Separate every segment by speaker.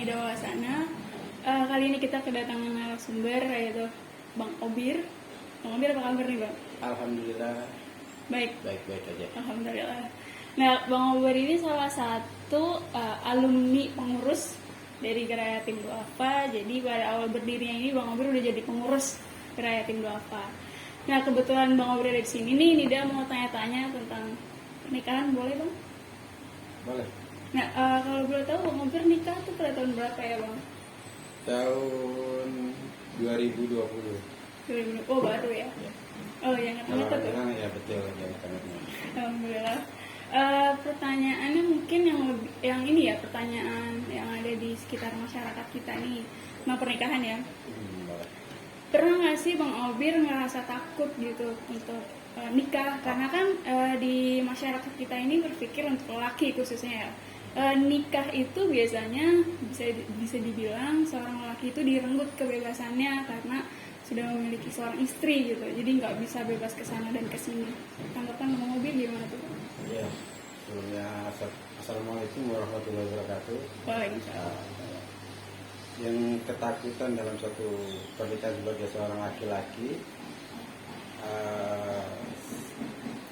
Speaker 1: Nida Wasana. Kali ini kita kedatangan narasumber yaitu Bang Obir. Bang Obir, apa kabar nih Bang?
Speaker 2: Alhamdulillah.
Speaker 1: Baik.
Speaker 2: Baik-baik aja.
Speaker 1: Alhamdulillah. Nah, Bang Obir ini salah satu alumni pengurus dari Gerak Yatim Duafa. Jadi pada awal berdirinya ini Bang Obir udah jadi pengurus Gerak Yatim Duafa. Nah, kebetulan Bang Obir ada di sini nih, Nida mau tanya-tanya tentang pernikahan, boleh Bang?
Speaker 2: Boleh.
Speaker 1: Nah, kalau boleh tahu Bang Obir nikah tuh pada tahun berapa ya Bang?
Speaker 2: Tahun 2020.
Speaker 1: 2020. Oh, baru ya? Oh, yang
Speaker 2: Kalau
Speaker 1: ngetet tuh?
Speaker 2: bilang ya betul aja karena
Speaker 1: Alhamdulillah. Pertanyaannya mungkin yang ini ya, pertanyaan yang ada di sekitar masyarakat kita nih, tentang pernikahan ya.
Speaker 2: boleh.
Speaker 1: Pernah nggak sih Bang Obir ngerasa takut gitu untuk nikah? Karena kan di masyarakat kita ini berpikir untuk lelaki khususnya ya, nikah itu biasanya bisa dibilang seorang lelaki itu direnggut kebebasannya karena sudah memiliki seorang istri gitu, jadi nggak bisa bebas ke sana dan ke sini. Tanggapan Bang Obir gimana tuh?
Speaker 2: Ya, sebelumnya Assalamualaikum warahmatullahi wabarakatuh.
Speaker 1: Waalaikumsalam.
Speaker 2: Yang ketakutan dalam suatu pernikahan sebagai seorang laki-laki,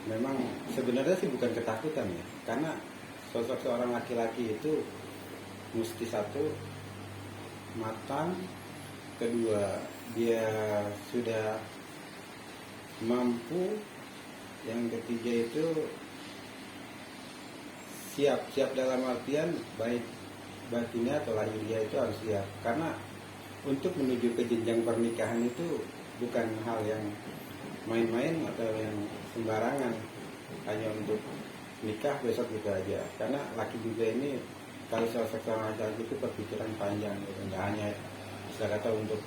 Speaker 2: memang sebenarnya sih bukan ketakutan ya, karena sosok seorang laki-laki itu mesti satu matang, kedua dia sudah mampu, yang ketiga itu siap dalam artian baik batinnya atau lahirnya itu harus siap, karena untuk menuju ke jenjang pernikahan itu bukan hal yang main-main atau yang sembarangan hanya untuk nikah besok gitu aja, karena laki juga ini kalau seorang laki itu berpikiran panjang gitu, nggak hanya istilah kata untuk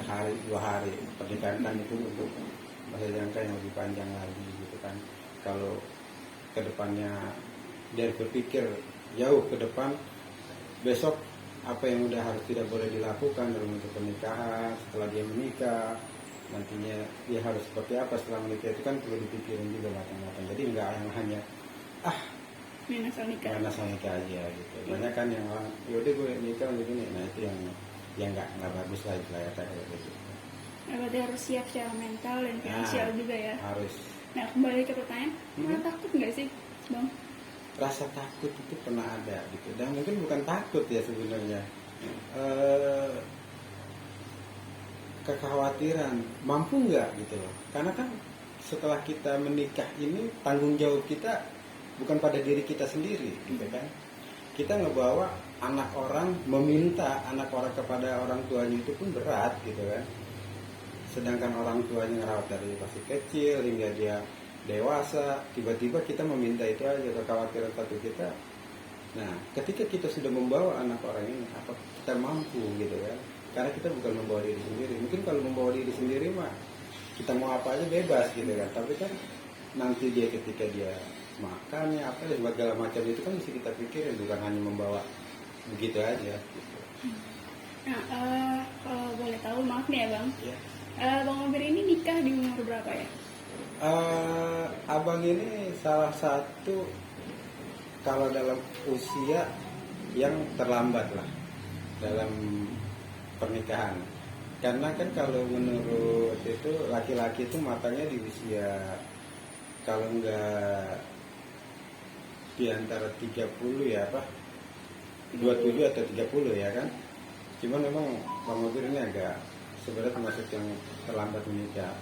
Speaker 2: sehari dua hari. Pernikahan kan itu untuk masa jangka yang lebih panjang lagi gitu kan. Kalau kedepannya dia berpikir jauh ke depan, besok apa yang udah harus tidak boleh dilakukan dalam bentuk pernikahan, setelah dia menikah nantinya dia harus seperti apa setelah menikah, itu kan perlu dipikirin juga matang-matang. Jadi nggak yang hanya
Speaker 1: Main asal nikah
Speaker 2: aja gitu. Banyak kan yang orang yaudah gue nikah begini, nah itu yang nggak bagus lah istilahnya kayak gitu.
Speaker 1: Nah, berarti harus siap secara mental dan finansial juga ya.
Speaker 2: Harus.
Speaker 1: Nah, kembali ke pertanyaan, pernah takut nggak sih Bang?
Speaker 2: Rasa takut itu pernah ada gitu, dan mungkin bukan takut ya sebenarnya, kekhawatiran mampu nggak gitu loh, karena kan setelah kita menikah ini tanggung jawab kita bukan pada diri kita sendiri gitu kan. Kita ngebawa anak orang, meminta anak orang kepada orang tuanya itu pun berat gitu kan, sedangkan orang tuanya ngerawat dari masih kecil hingga dia dewasa, tiba-tiba kita meminta itu aja, kekhawatiran satu kita. Nah, ketika kita sudah membawa anak orang ini, apa kita mampu gitu kan? Karena kita bukan membawa diri sendiri. Mungkin kalau membawa diri sendiri mah kita mau apa aja bebas gitu kan. Tapi kan nanti dia ketika dia makannya apa ya segala macam itu kan mesti kita pikirin, bukan hanya membawa begitu aja. Gitu.
Speaker 1: Nah, kalau boleh tahu, maaf nih ya Bang.
Speaker 2: Ya.
Speaker 1: Bang Obir ini nikah di umur berapa ya?
Speaker 2: Abang ini salah satu kalau dalam usia yang terlambat lah dalam pernikahan, karena kan kalau menurut itu laki-laki itu matanya di usia kalau enggak di antara 30 ya 27 atau 30 ya kan. Cuman memang Bang Obir ini agak sebenarnya termasuk yang terlambat menikah,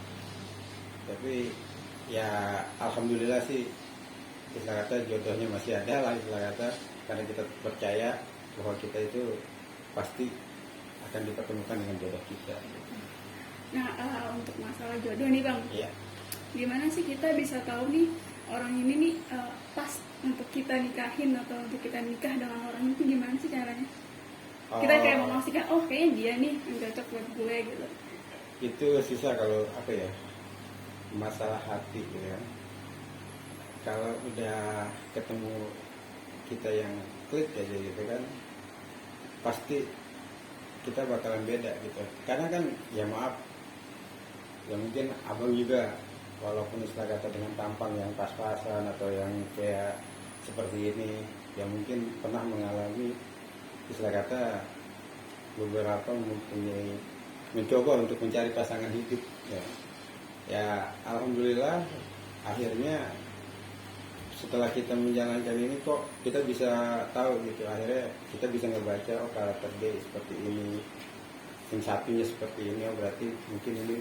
Speaker 2: tapi ya alhamdulillah sih istilah kata jodohnya masih ada lah istilah kata, karena kita percaya bahwa kita itu pasti akan dipertemukan dengan jodoh kita.
Speaker 1: Nah, untuk masalah jodoh nih Bang,
Speaker 2: Iya.
Speaker 1: gimana sih kita bisa tahu nih orang ini nih pas untuk kita nikahin atau untuk kita nikah dengan orang itu, gimana sih caranya? Kita kayak memastikan, oh kayaknya dia nih yang cocok buat gue gitu.
Speaker 2: Itu susah kalau apa ya, masalah hati gitu ya. Kalau udah ketemu kita yang klik aja gitu kan, pasti kita bakalan beda gitu. Karena kan ya maaf, ya mungkin abang juga walaupun istilah kata dengan tampang yang pas-pasan atau yang kayak seperti ini, ya mungkin pernah mengalami istilah kata beberapa mencoba untuk mencari pasangan hidup ya. Ya alhamdulillah akhirnya setelah kita menjalankan ini kok kita bisa tahu gitu, akhirnya kita bisa ngebaca oh karakter dia seperti ini, yang satunya seperti ini, oh berarti mungkin ini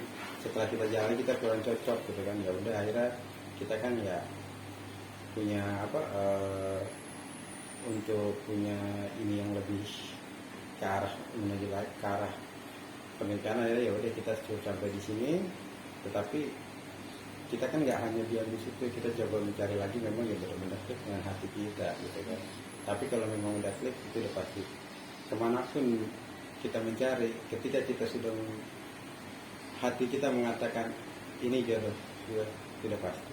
Speaker 2: setelah kita jalani kita kurang cocok gitu kan. Ya udah akhirnya kita kan ya punya untuk punya ini yang lebih ke arah menuju ke arah pernikahan. Ya udah kita cukup sampai di sini, tetapi kita kan nggak hanya diam di situ, kita coba mencari lagi memang yang benar-benar klik dengan hati kita gitu kan. Tapi kalau memang udah klik itu udah pasti kemanapun kita mencari, ketika kita sudah hati kita mengatakan ini jodoh, sudah pasti.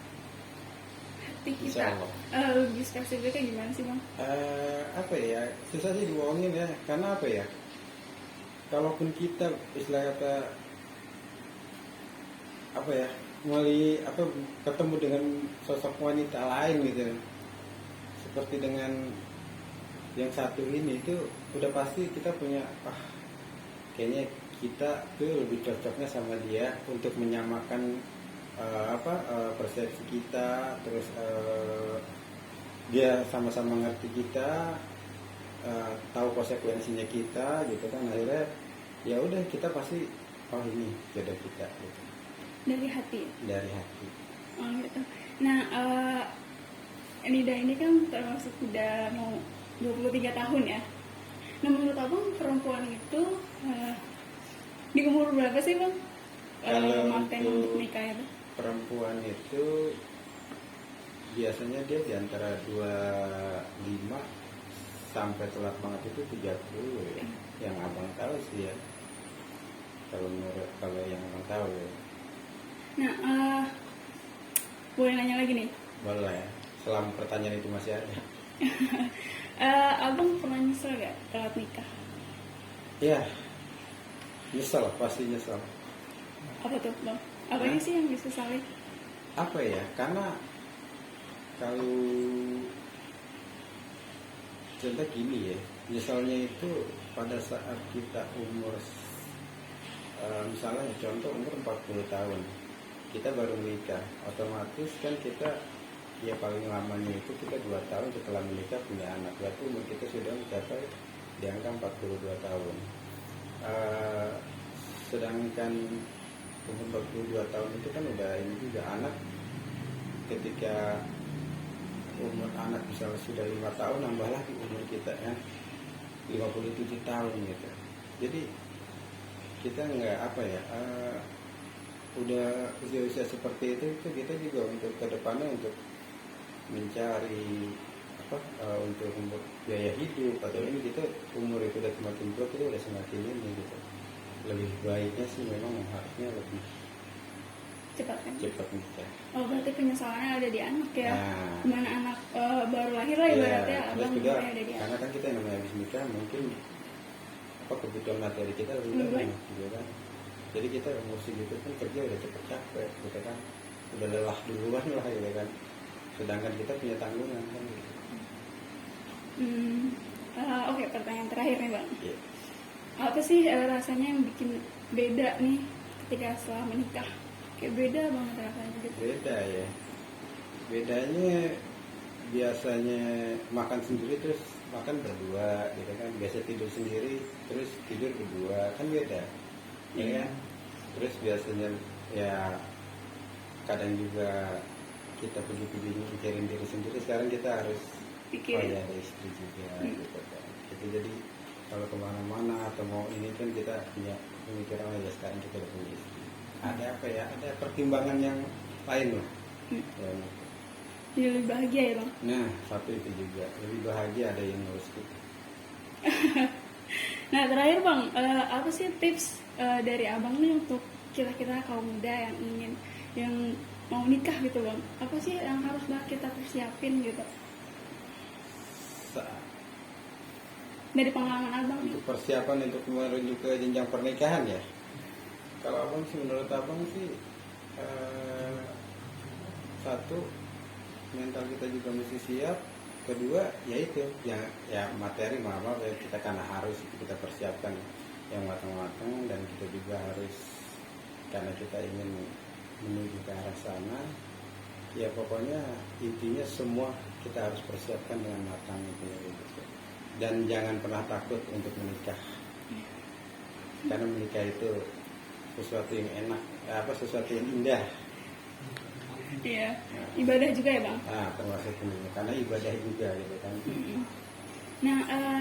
Speaker 1: Hati
Speaker 2: Insya
Speaker 1: kita
Speaker 2: Allah.
Speaker 1: lebih spesifiknya gimana sih bang?
Speaker 2: Apa ya, susah sih dibohongin ya, karena apa ya, kalaupun kita istilah kata apa ya, ketemu dengan sosok wanita lain gitu, seperti dengan yang satu ini, itu udah pasti kita punya kayaknya kita tuh lebih cocoknya sama dia untuk menyamakan persepsi kita, terus dia sama-sama ngerti kita, tahu konsekuensinya kita gitu kan. Akhirnya ya udah kita pasti ini jodoh kita gitu.
Speaker 1: Dari hati.
Speaker 2: Dari hati.
Speaker 1: Oh gitu. Nah, Nida ini kan termasuk udah mau 23 tahun ya. Nah, menurut abang perempuan itu di umur berapa sih bang?
Speaker 2: Kalau
Speaker 1: Maafkan untuk nikah itu?
Speaker 2: Perempuan itu biasanya dia di antara 25 sampai telat banget itu 30 ya. Yang abang tahu sih ya. Kalau yang abang tahu ya.
Speaker 1: Nah, boleh nanya lagi nih?
Speaker 2: Boleh, selama pertanyaan itu masih ada.
Speaker 1: Abang pernah nyesel gak telat nikah?
Speaker 2: Ya, nyesel, pasti nyesel.
Speaker 1: Apa tuh bang? Apanya sih yang disesali?
Speaker 2: Apa ya, karena kalau contoh gini ya, nyeselnya itu pada saat kita umur misalnya contoh umur 40 tahun kita baru menikah, otomatis kan kita ya paling lamanya itu kita 2 tahun setelah menikah punya anak, berarti umur kita sudah mencapai di angka 42 tahun. Sedangkan umur 42 tahun itu kan udah ini juga anak, ketika umur anak misalnya sudah 5 tahun nambah lagi umur kita ya 57 tahun gitu. Jadi kita nggak udah usia-usia seperti itu kita juga untuk kedepannya untuk mencari untuk biaya hidup atau ini kita umur itu udah semakin tua kita udah semakin ini gitu. Lebih baiknya sih memang harusnya lebih
Speaker 1: Cepat kan?
Speaker 2: cepat nikah.
Speaker 1: Oh berarti penyesalannya ada di anak ya?
Speaker 2: Nah,
Speaker 1: Dimana anak baru lahir lah ibaratnya
Speaker 2: terus
Speaker 1: abang
Speaker 2: juga
Speaker 1: ada di
Speaker 2: karena
Speaker 1: anak.
Speaker 2: kan kita yang namanya habis nikah mungkin kebutuhan materi kita lebih
Speaker 1: Lebih
Speaker 2: banyak gitu kan. Jadi kita umur segitu pun kerja udah cepet capek gitu kan, udah lelah duluan lah gitu kan. Sedangkan kita punya tanggungan kan gitu.
Speaker 1: Oke, pertanyaan terakhir nih bang.
Speaker 2: Yeah.
Speaker 1: Apa sih rasanya yang bikin beda nih ketika setelah menikah? Kayak beda banget rasanya gitu.
Speaker 2: Beda ya. Bedanya biasanya makan sendiri terus makan berdua gitu kan. Biasa tidur sendiri terus tidur berdua kan beda. Ya kan? Terus biasanya ya kadang juga kita pergi-pergi mikirin diri sendiri. Sekarang kita harus
Speaker 1: Pikirin.
Speaker 2: ada istri juga gitu kan. Gitu, jadi kalau kemana-mana atau mau ini kan kita punya pemikiran ya sekarang kita udah punya istri. Ada ada pertimbangan yang lain lah. Ya.
Speaker 1: Jadi lebih bahagia ya bang.
Speaker 2: Nah satu itu juga lebih bahagia ada yang ngurus kita.
Speaker 1: Nah terakhir bang, apa sih tips dari abang nih untuk kita kaum muda yang mau nikah gitu bang? Apa sih yang harus kita persiapin gitu? Dari pengalaman abang nih.
Speaker 2: Untuk persiapan untuk menuju ke jenjang pernikahan ya. Kalau abang sih menurut abang sih satu mental kita juga mesti siap, kedua yaitu ya materi maaf ya, kita karena harus kita persiapkan yang matang-matang, dan kita juga harus karena kita ingin menuju ke arah sana, ya pokoknya intinya semua kita harus persiapkan dengan matang gitu. Dan jangan pernah takut untuk menikah, karena menikah itu sesuatu yang enak, sesuatu yang indah.
Speaker 1: Iya, ibadah juga ya Bang.
Speaker 2: Termasuk ini karena ibadah juga gitu kan.
Speaker 1: Nah,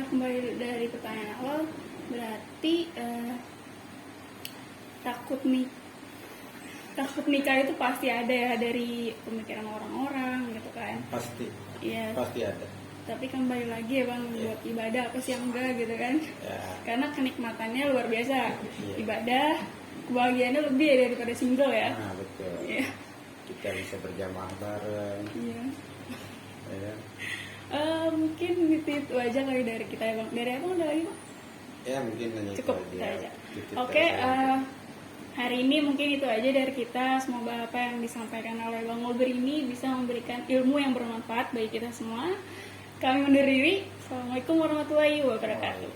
Speaker 1: kembali dari pertanyaan awal, berarti takut nikah itu pasti ada ya dari pemikiran orang-orang gitu kan.
Speaker 2: Pasti.
Speaker 1: Iya.
Speaker 2: Pasti ada.
Speaker 1: Tapi kembali lagi ya Bang, buat ibadah apa sih yang enggak gitu kan.
Speaker 2: Ya.
Speaker 1: Karena kenikmatannya luar biasa.
Speaker 2: Iya.
Speaker 1: Ibadah, kebahagiaannya lebih ya daripada single ya.
Speaker 2: Betul.
Speaker 1: Iya.
Speaker 2: Kita bisa berjamaah bareng.
Speaker 1: Iya.
Speaker 2: Ya.
Speaker 1: Mungkin itu aja kali dari kita ya Bang. Dari Abang ada lagi Bang?
Speaker 2: Ya mungkin hanya
Speaker 1: Cukup
Speaker 2: itu
Speaker 1: itu aja.
Speaker 2: Gitu
Speaker 1: Oke,
Speaker 2: aja.
Speaker 1: hari ini mungkin itu aja dari kita. Semoga apa yang disampaikan oleh Bang Mulber ini bisa memberikan ilmu yang bermanfaat bagi kita semua. Kami undur diri. Assalamualaikum warahmatullahi wabarakatuh.